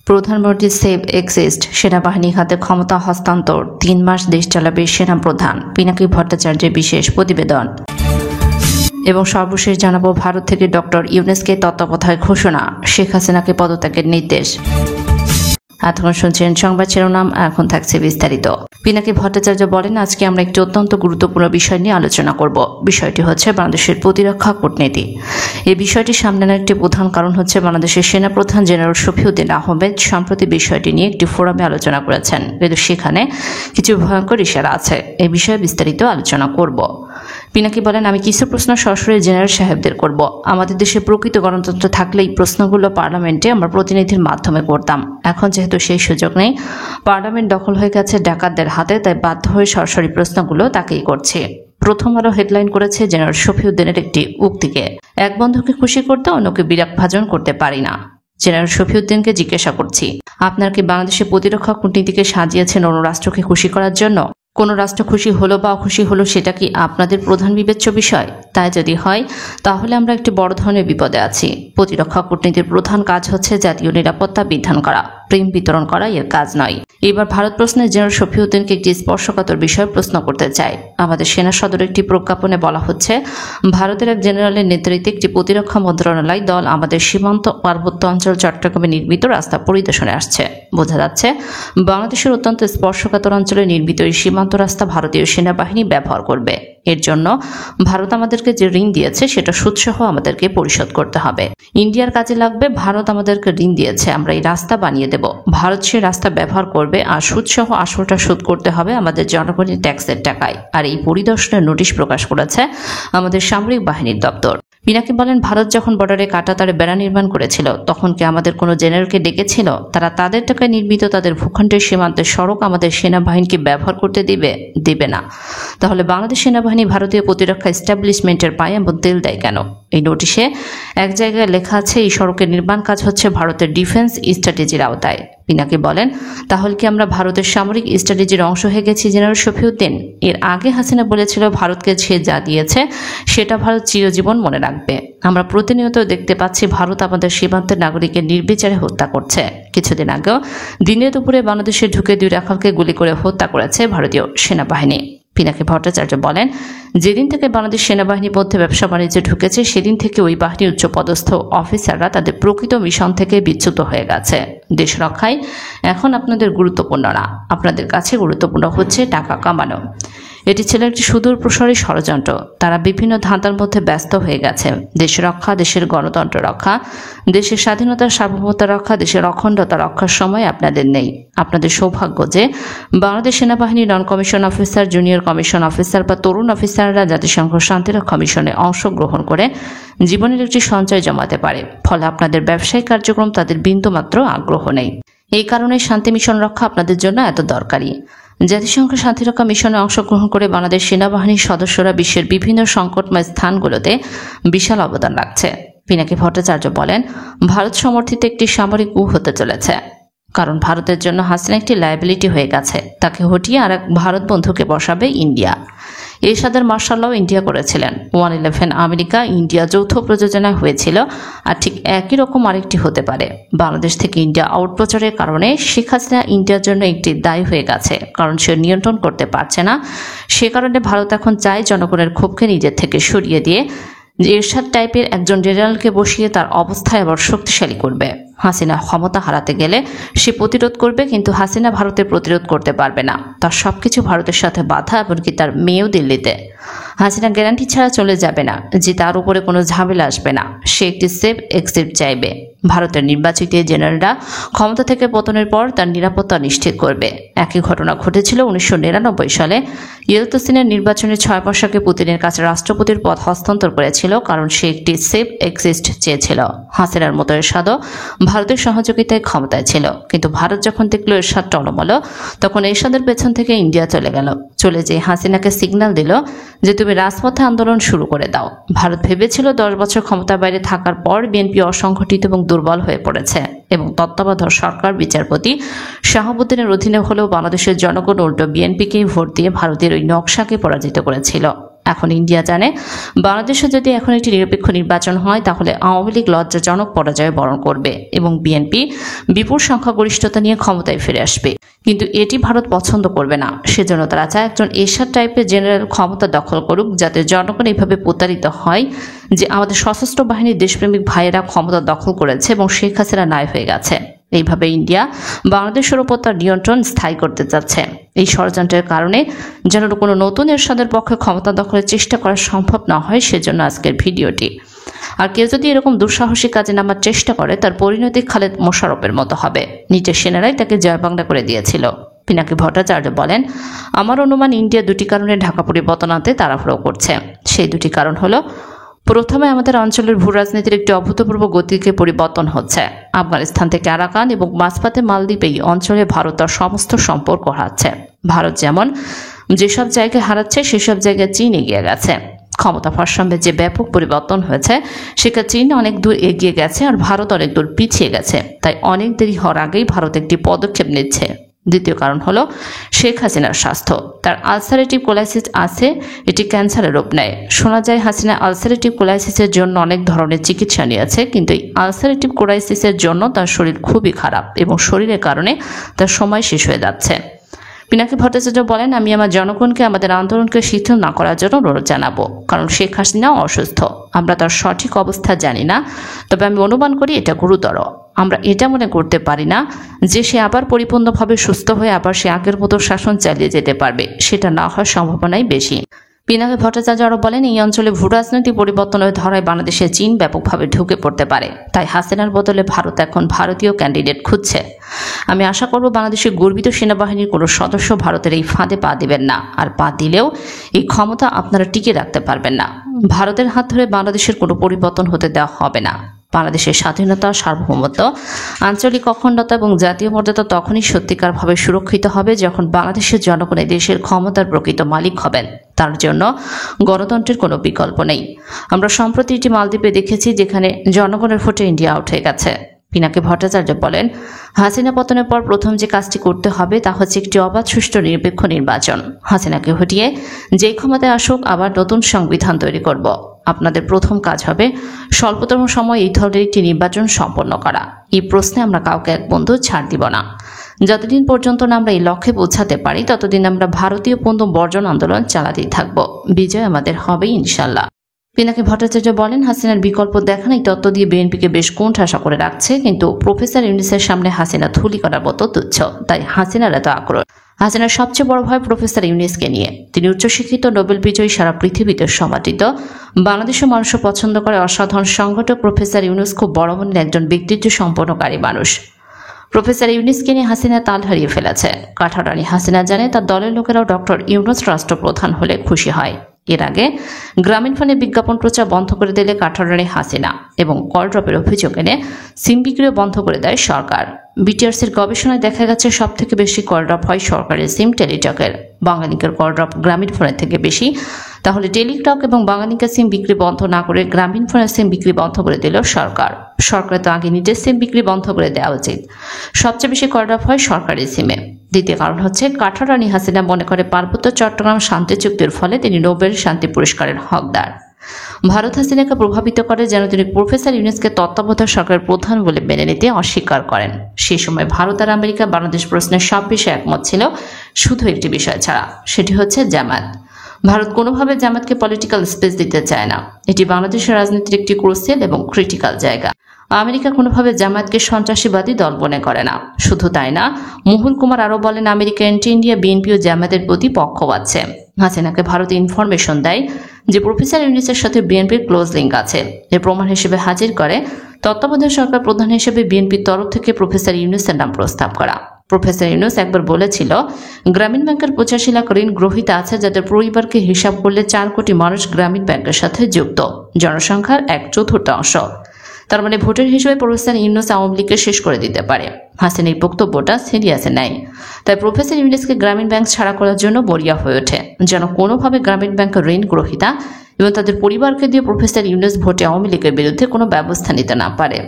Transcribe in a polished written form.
প্রধানমন্ত্রী save exist সেনাবাহিনীর হাতে ক্ষমতা হস্তান্তর, ৩ মাস দেশ চালাবে সেনাপ্রধান, পিনাকি ভট্টাচার্যের বিশেষ প্রতিবেদন। এবং সর্বশেষ জানাবো ভারত থেকে ডক্টর ইউনূসকে তত্ত্বাবধায়ক ঘোষণা, শেখ হাসিনাকে পদত্যাগের নির্দেশ। এতক্ষণ শুনছেন সংবাদ শিরোনাম, এখন থাকছে বিস্তারিত। পিনাকি ভট্টাচার্য বলেন, আজকে আমরা একটি অত্যন্ত গুরুত্বপূর্ণ বিষয় নিয়ে আলোচনা করব। বিষয়টি হচ্ছে বাংলাদেশের প্রতিরক্ষা কূটনীতি। এই বিষয়টি সামনে আনার একটি প্রধান কারণ হচ্ছে বাংলাদেশের সেনাপ্রধান জেনারেল শফিউদ্দিন আহমেদ সম্প্রতি বিষয়টি নিয়ে একটি ফোরামে আলোচনা করেছেন, কিন্তু সেখানে কিছু ভয়ঙ্কর ইশারা আছে। এই বিষয়ে বিস্তারিত আলোচনা করব। পিনাকি বলেন, আমি কিছু প্রশ্ন সরাসরি জেনারেল সাহেবদের করব। আমাদের দেশে প্রকৃত গণতন্ত্র থাকলে এই প্রশ্নগুলো পার্লামেন্টে আমরা প্রতিনিধির মাধ্যমে করতাম। এখন যেহেতু সেই সুযোগ নেই, পার্লামেন্ট দখল হয়ে গেছে ডাকাতদের হাতে, তাই বাধ্য হয়ে সরাসরি প্রশ্নগুলো তাকেই করছে। প্রথম আলো হেডলাইন করেছে জেনারেল শফিউদ্দিনের একটি উক্তিকে, এক বন্ধুকে খুশি করতে অন্যকে বিরাগ ভাজন করতে পারি না। জেনারেল শফিউদ্দিনকে জিজ্ঞাসা করছি, আপনার কি বাংলাদেশের প্রতিরক্ষা কূটনীতিকে সাজিয়েছেন অন্য রাষ্ট্রকে খুশি করার জন্য? কোন রাষ্ট্র খুশি হলো বা অখুশি হলো সেটা কি আপনাদের প্রধান বিবেচ্য বিষয়? তাই যদি হয় তাহলে আমরা একটি বড় ধরনের বিপদে আছি। প্রতিরক্ষা কূটনীতির প্রধান কাজ হচ্ছে জাতীয় নিরাপত্তা বিধান করা, প্রেম বিতরণ করা এর কাজ নয়। এবার ভারত প্রশ্নে জেনারেল শফিউদ্দিনকে একটি স্পর্শকাতর বিষয় প্রশ্ন করতে চাই। আমাদের সেনা সদরের একটি প্রজ্ঞাপনে বলা হচ্ছে, ভারতের এক জেনারেলের নেতৃত্বে একটি প্রতিরক্ষা মন্ত্রণালয় দল আমাদের সীমান্ত পার্বত্য অঞ্চল চট্টগ্রামে নির্মিত রাস্তা পরিদর্শনে আসছে। বোঝা যাচ্ছে বাংলাদেশের অত্যন্ত স্পর্শকাতর অঞ্চলে নির্মিত এই সীমান্ত রাস্তা ভারতীয় সেনাবাহিনী ব্যবহার করবে। এর জন্য ভারত আমাদেরকে যে ঋণ দিয়েছে সেটা সুদসহ আমাদেরকে পরিশোধ করতে হবে। ইন্ডিয়ার কাজে লাগবে, ভারত আমাদেরকে ঋণ দিয়েছে, আমরা এই রাস্তা বানিয়ে দেব। ভারত সে রাস্তা ব্যবহার করবে আর সুদসহ আসলটা শোধ করতে হবে আমাদের জনগণের ট্যাক্সের টাকায়। আর এই পরিদর্শনের নোটিশ প্রকাশ করেছে আমাদের সামরিক বাহিনীর দপ্তর। পিনাকি বলেন, ভারত যখন বর্ডারে কাঁটাতারে বেড়া নির্মাণ করেছিল তখন কি আমাদের কোনো জেনারেলকে ডেকেছিল? তারা তাদের টাকায় নির্মিত তাদের ভূখণ্ডের সীমান্তের সড়ক আমাদের সেনাবাহিনীকে ব্যবহার করতে দিবে না। তাহলে বাংলাদেশ সেনাবাহিনী ভারতীয় প্রতিরক্ষা এস্টাবলিশমেন্টের পায়ে এমন তেল দেয় কেন? এই নোটিশে এক জায়গায় লেখা আছে এই সড়কের নির্মাণ কাজ হচ্ছে ভারতের ডিফেন্স স্ট্র্যাটেজির আওতায়। পিনাকি বলেন, তাহলে কি আমরা ভারতের সামরিক স্ট্র্যাটেজির অংশ হয়ে গেছি জেনারেল শফিউদ্দিন? এর আগে হাসিনা বলেছিল ভারতকে সে যা দিয়েছে সেটা ভারত চিরজীবন মনে রাখবে। আমরা প্রতিনিয়ত দেখতে পাচ্ছি ভারত আমাদের সীমান্তের নাগরিকের নির্বিচারে হত্যা করছে। কিছুদিন আগেও দিনে দুপুরে বাংলাদেশে ঢুকে 2 রাখালকে গুলি করে হত্যা করেছে ভারতীয় সেনাবাহিনী। পিনাকি ভট্টাচার্য বলেন, যেদিন থেকে বাংলাদেশ সেনাবাহিনীর মধ্যে ব্যবসা বাণিজ্যে ঢুকেছে সেদিন থেকে ওই বাহিনীর উচ্চপদস্থ অফিসাররা তাদের প্রকৃত মিশন থেকে বিচ্যুত হয়ে গেছে। দেশ রক্ষায় এখন আপনাদের গুরুত্বপূর্ণ না, আপনাদের কাছে গুরুত্বপূর্ণ হচ্ছে টাকা কামানো। এটি ছিল একটি সুদূর প্রসারী ষড়যন্ত্র। তারা বিভিন্ন ধাঁধার মধ্যে ব্যস্ত হয়ে গেছে। দেশ রক্ষা, দেশের গণতন্ত্র রক্ষা, দেশের স্বাধীনতার সার্বভৌমতা রক্ষা, দেশের অখণ্ডতা রক্ষার সময় আপনাদের নেই। আপনাদের সৌভাগ্য যে বাংলাদেশ সেনাবাহিনীর নন commission officer, junior commission officer বা তরুণ অফিসাররা জাতিসংঘ শান্তিরক্ষা মিশনে অংশগ্রহণ করে জীবনের একটি সঞ্চয় জমাতে পারে। ফলে আপনাদের ব্যবসায়িক কার্যক্রম তাদের বিন্দুমাত্র আগ্রহ নেই। এই কারণে শান্তি মিশন রক্ষা আপনাদের জন্য এত দরকারি। জাতিসংঘ শান্তিরক্ষা মিশনে অংশগ্রহণ করে বাংলাদেশ সেনাবাহিনীর সদস্যরা বিশ্বের বিভিন্ন সংকটময় স্থানগুলোতে বিশাল অবদান রাখছে। পিনাকি ভট্টাচার্য বলেন, ভারত সমর্থিত একটি সামরিক হতে চলেছে, কারণ ভারতের জন্য হাসিনা একটি লায়াবিলিটি হয়ে গেছে। তাকে হটিয়ে আর এক ভারত বন্ধুকে বসাবে ইন্ডিয়া। এরশাদের মার্শাল ইন্ডিয়া করেছিলেন। 111 আমেরিকা ইন্ডিয়া যৌথ প্রযোজনায় হয়েছিল, আর ঠিক একই রকম আরেকটি হতে পারে। বাংলাদেশ থেকে ইন্ডিয়া আউট প্রচারের কারণে শেখ হাসিনা ইন্ডিয়ার জন্য একটি দায়ী হয়ে গেছে, কারণ সে নিয়ন্ত্রণ করতে পারছে না। সে কারণে ভারত এখন চায় জনগণের ক্ষোভকে নিজের থেকে সরিয়ে দিয়ে এরশাদ টাইপের একজন জেনারেলকে বসিয়ে তার অবস্থায় আবার শক্তিশালী করবে। হাসিনা ক্ষমতা হারাতে গেলে সে প্রতিরোধ করবে, কিন্তু হাসিনা ভারতের প্রতিরোধ করতে পারবে না। তার সবকিছু ভারতের সাথে বাধা, এমনকি তার মেয়েও দিল্লিতে। হাসিনা গ্যারান্টি ছাড়া চলে যাবে না যে তার উপরে কোনো ঝামেলা আসবে না। সে একটি সেফ এক্সিট চাইবে। ভারতের নির্বাচিত জেনারেলরা ক্ষমতা থেকে পতনের পর তার নিরাপত্তা নিশ্চিত করবে। একই ঘটনা ঘটেছিল 1999 সালে। ইয়েলতসিনের নির্বাচনের 6 মাসে পুতিনের কাছে রাষ্ট্রপতির পদ হস্তান্তর করেছিল, কারণ সে একটি সেফ এক্সিস্ট চেয়েছিল। হাসিনার মতো এরশাদও ভারতের সহযোগিতায় ক্ষমতায় ছিল, কিন্তু ভারত যখন দেখল এরশাদ টলমল, তখন এরশাদের পেছন থেকে ইন্ডিয়া চলে যেয়ে হাসিনাকে সিগন্যাল দিল যে তুমি রাজপথে আন্দোলন শুরু করে দাও। ভারত ভেবেছিল 10 বছর ক্ষমতার বাইরে থাকার পর বিএনপি অসংগঠিত এবং দুর্বল হয়ে পড়েছে এবং তত্ত্বাবধায়ক সরকার বিচারপতি শাহাবুদ্দিনের অধীনে হলেও বাংলাদেশের জনগণ উল্টো বিএনপিকেই ভোট দিয়ে ভারতের ওই নকশাকে পরাজিত করেছিল। এখন ইন্ডিয়া জানে বাংলাদেশে যদি এখন একটি নিরপেক্ষ নির্বাচন হয় তাহলে আওয়ামী লীগ লজ্জাজনক পরাজয় বরণ করবে এবং বিএনপি বিপুল সংখ্যাগরিষ্ঠতা নিয়ে ক্ষমতায় ফিরে আসবে। কিন্তু এটি ভারত পছন্দ করবে না। সেজন্য তারা চায় একজন এরশাদ টাইপের জেনারেল ক্ষমতা দখল করুক, যাতে জনগণ এইভাবে প্রতারিত হয় যে আমাদের সশস্ত্র বাহিনীর দেশপ্রেমিক ভাইয়েরা ক্ষমতা দখল করেছে এবং শেখ হাসিনা নাই হয়ে গেছে। এইভাবে ইন্ডিয়া বাংলাদেশের ওপর তার নিয়ন্ত্রণ স্থায়ী করতে চাচ্ছে। এই ষড়যন্ত্রের কারণে যেন কোনো নতুন এরশাদের পক্ষে ক্ষমতা দখলের চেষ্টা করা সম্ভব না হয়, সেজন্য আজকের ভিডিওটি। আর কেউ যদি এরকম দুঃসাহসী কাজে নামার চেষ্টা করে তার পরিণতি খালেদ মোশাররফের মতো হবে। নিজের সেনারাই তাকে জয় বাংলা করে দিয়েছিল। পিনাকি ভট্টাচার্য বলেন, আমার অনুমান ইন্ডিয়া দুটি কারণে ঢাকা পরিবর্তন আনতে তাড়াহুড়ো করছে। সেই দুটি কারণ হলো, প্রথমে আমাদের অঞ্চলের ভূ রাজনীতির একটি অভূতপূর্ব গতিকে পরিবর্তন হচ্ছে। আফগানিস্তান থেকে আরাকান এবং মাঝপথে মালদ্বীপ এই অঞ্চলে ভারত তার সমস্ত সম্পর্ক হারাচ্ছে। ভারত যেমন যেসব জায়গায় হারাচ্ছে সেসব জায়গায় চীন এগিয়ে গেছে। ক্ষমতা ভারসাম্যের যে ব্যাপক পরিবর্তন হয়েছে সেখানে চীন অনেক দূর এগিয়ে গেছে আর ভারত অনেক দূর পিছিয়ে গেছে। তাই অনেক দেরি হওয়ার আগেই ভারত একটি পদক্ষেপ নিচ্ছে। দ্বিতীয় কারণ হলো শেখ হাসিনার স্বাস্থ্য। তার আলসারেটিভ কোলাইসিস আছে, এটি ক্যান্সারের রূপ নেয়। শোনা যায় হাসিনা আলসারেটিভ কোলাইসিসের জন্য অনেক ধরনের চিকিৎসা নিয়েছে, কিন্তু এই আলসারেটিভ কোলাইসিসের জন্য তার শরীর খুবই খারাপ এবং শরীরের কারণে তার সময় শেষ হয়ে যাচ্ছে। পিনাকি ভট্টাচার্য বলেন, আমি আমার জনগণকে আমাদের আন্দোলনকে শিথিল না করার জন্য অনুরোধ জানাবো, কারণ শেখ হাসিনাও অসুস্থ। আমরা তার সঠিক অবস্থা জানি না, তবে আমি অনুমান করি এটা গুরুতর। আমরা এটা মনে করতে পারি না যে সে আবার পরিপূর্ণভাবে সুস্থ হয়ে আবার সে আগের মতো শাসন চালিয়ে যেতে পারবে। সেটা না হওয়ার সম্ভাবনাই বেশি। পিনাকি ভট্টাচার্য আরও বলেন, এই অঞ্চলে ভূ রাজনৈতিক পরিবর্তনের ধরায় বাংলাদেশে চীন ব্যাপকভাবে ঢুকে পড়তে পারে। তাই হাসিনার বদলে ভারত এখন ভারতীয় ক্যান্ডিডেট খুঁজছে। আমি আশা করব বাংলাদেশের গর্বিত সেনাবাহিনীর কোনো সদস্য ভারতের এই ফাঁদে পা দিবেন না, আর পা দিলেও এই ক্ষমতা আপনারা টিকে রাখতে পারবেন না। ভারতের হাত ধরে বাংলাদেশের কোনো পরিবর্তন হতে দেওয়া হবে না। বাংলাদেশের স্বাধীনতা, সার্বভৌমত্ব, আঞ্চলিক অখণ্ডতা এবং জাতীয় মর্যাদা তখনই সত্যিকারভাবে সুরক্ষিত হবে যখন বাংলাদেশের জনগণ এই দেশের ক্ষমতার প্রকৃত মালিক হবেন। তার জন্য গণতন্ত্রের কোনো বিকল্প নেই। আমরা সম্প্রতি এটি মালদ্বীপে দেখেছি, যেখানে জনগণের ভোটে ইন্ডিয়া আউট হয়ে গেছে। পিনাকি ভট্টাচার্য বলেন, হাসিনা পতনের পর প্রথম যে কাজটি করতে হবে তা হচ্ছে একটি অবাধ, সুষ্ঠু, নিরপেক্ষ নির্বাচন। হাসিনাকে হটিয়ে যেই ক্ষমতায় আসুক আবার নতুন সংবিধান তৈরি করব। আপনাদের প্রথম কাজ হবে স্বল্পতম সময়ে এই ধরনের একটি নির্বাচন সম্পন্ন করা। এই প্রশ্নে আমরা কাউকে এক বন্ধু ছাড় দিব না। যতদিন পর্যন্ত না আমরা এই লক্ষ্যে পৌঁছাতে পারি ততদিন আমরা ভারতীয় পণ্য বর্জন আন্দোলন চালাতেই থাকব। বিজয় আমাদের হবেই ইনশাল্লাহ। পিনাকি ভট্টাচার্য বলেন, হাসিনার বিকল্প দেখান এই তত্ত্ব দিয়ে বিএনপিকে বেশ কোণঠাসা করে রাখছে, কিন্তু প্রফেসর ইউনূসের সামনে হাসিনা থুলি করার মতো তুচ্ছ। তাই হাসিনার এত আক্রোশ। হাসিনার সবচেয়ে বড় ভয় প্রফেসর ইউনূসকে নিয়ে। তিনি উচ্চশিক্ষিত, নোবেল বিজয়ী, সারা পৃথিবীতে সমাদৃত, বাংলাদেশের মানুষও পছন্দ করে অসাধারণ সংগঠক প্রফেসর ইউনূস খুব বড় মনের একজন ব্যক্তিত্ব সম্পন্নকারী মানুষ। প্রফেসর ইউনূসকে নিয়ে হাসিনা তাল হারিয়ে ফেলেছে। কাঠারানি হাসিনা জানে তার দলের লোকেরাও ডক্টর ইউনূস রাষ্ট্রপ্রধান হলে খুশি হয়। এর আগে গ্রামীণ ফোনে বিজ্ঞাপন প্রচার বন্ধ করে দিলে কাঠারানি হাসিনা এবং কল ড্রপের অভিযোগ এনে সিম বিক্রিও বন্ধ করে দেয় সরকার। বিটিআরসির গবেষণায় দেখা গেছে সবথেকে বেশি কল ড্রপ হয় সরকারের সিম টেলিটকের। বাংলালিংকের কল ড্রপ গ্রামীণ ফোনের থেকে বেশি। তাহলে টেলিটক এবং বাংলালিংকের সিম বিক্রি বন্ধ না করে গ্রামীণ ফোনের সিম বিক্রি বন্ধ করে দিল সরকার। সরকার তো আগে নিজের সিম বিক্রি বন্ধ করে দেওয়া উচিত। সবচেয়ে বেশি কল ড্রপ হয় সরকারি সিমে। দ্বিতীয় কারণ হচ্ছে কাঠারানি হাসিনা মনে করে পার্বত্য চট্টগ্রাম শান্তি চুক্তির ফলে তিনি নোবেল শান্তি পুরস্কারের হকদার। ভারত হাসিনাকে প্রভাবিত করে যেন তিনি প্রফেসর ইউনূসকে তত্ত্বাবধায়ক সরকারের প্রধান বলে মেনে নিতে অস্বীকার করেন। সেই সময় ভারত আর আমেরিকা বাংলাদেশ প্রশ্নের সব বিষয়ে একমত ছিল, শুধু একটি বিষয় ছাড়া, সেটি হচ্ছে জামায়াত। ভারত কোনোভাবে জামায়াতকে পলিটিক্যাল স্পেস দিতে চায় না। এটি বাংলাদেশের রাজনীতির একটি ক্রুশিয়াল এবং ক্রিটিক্যাল জায়গা। আমেরিকা কোনোভাবে জামায়াতকে সন্ত্রাসীবাদী দল মনে করে না। শুধু তাই না, মহুল কুমার আরও বলেন, আমেরিকা এন্টি ইন্ডিয়া বিএনপি ও জামায়াতের প্রতি পক্ষপাত আছে। হাসিনাকে ভারত ইনফরমেশন দেয় যে প্রফেসর ইউনূসের সাথে বিএনপির ক্লোজ লিঙ্ক আছে। এর প্রমাণ হিসেবে হাজির করে তত্ত্বাবধায়ক সরকার প্রধান হিসেবে বিএনপির তরফ থেকে প্রফেসর ইউনূসের নাম প্রস্তাব করা। প্রফেসর ইউনূস একবার বলেছিল, গ্রামীণ ব্যাংকের 85 লাখ ঋণ গ্রহীতা আছে যাদের পরিবারকে হিসাব করলে 4 কোটি মানুষ গ্রামীণ ব্যাংকের সাথে যুক্ত, জনসংখ্যার 1/4। তার মানে ভোটের হিসেবে প্রফেসর ইউনূস আওয়ামী লীগকে শেষ করে দিতে পারে। হাসিনা এই বক্তব্যটা সিরিয়াসে নেয়। তাই প্রফেসর ইউনূসকে গ্রামীণ ব্যাংক ছাড়া করার জন্য মরিয়া হয়ে ওঠে, যেন কোনোভাবে গ্রামীণ ব্যাংকের ঋণ গ্রহীতা এবং তাদের পরিবারকে দিয়ে প্রফেসর ইউনূস ভোটে আওয়ামী লীগের বিরুদ্ধে কোনো ব্যবস্থা নিতে না পারে।